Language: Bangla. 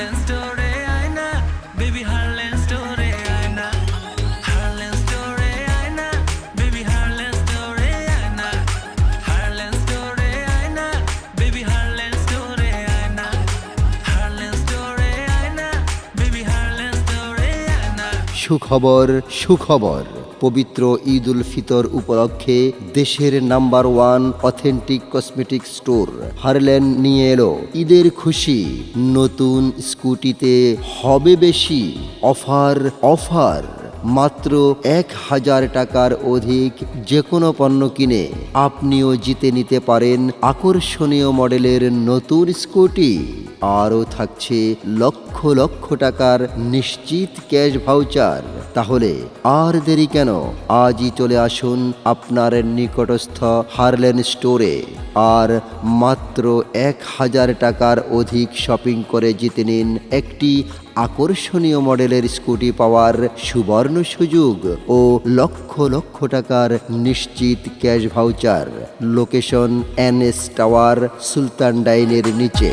হারলেন স্টোরে আয়না বেবি হারলেন স্টোরে আয়না হারলেন স্টোরে আয়না বেবি হারলেন স্টোরে আয়না হারলেন স্টোরে আয়না বেবি হারলেন স্টোরে আয়না হারলেন স্টোরে আয়না বেবি হারলেন স্টোরে আয়না। সুখবর সুখবর, পবিত্র ঈদ উল ফিতর উপলক্ষে দেশের নাম্বার 1 অথেন্টিক কসমেটিক স্টোর হারলেন নিয়ে এলো ঈদের খুশি। নতুন স্কুটিতে হবে বেশি অফার অফার। মাত্র 1000 টাকার অধিক যে কোনো পণ্য কিনে আপনিও জিতে নিতে পারেন আকর্ষণীয় মডেলের নতুন স্কুটি। আরও থাকছে লক্ষ লক্ষ টাকার নিশ্চিত ক্যাশ ভাউচার। তাহলে আর দেরি কেন, আজই চলে আসুন আপনার নিকটস্থ হারলেন স্টোরে আর মাত্র 1000 টাকার অধিক শপিং করে জিতে নিন একটি আকর্ষণীয় মডেলের স্কুটি পাওয়ার সুবর্ণ সুযোগ ও লক্ষ লক্ষ টাকার নিশ্চিত cash voucher. Location NS tower, Sultan ডাইনের নিচে।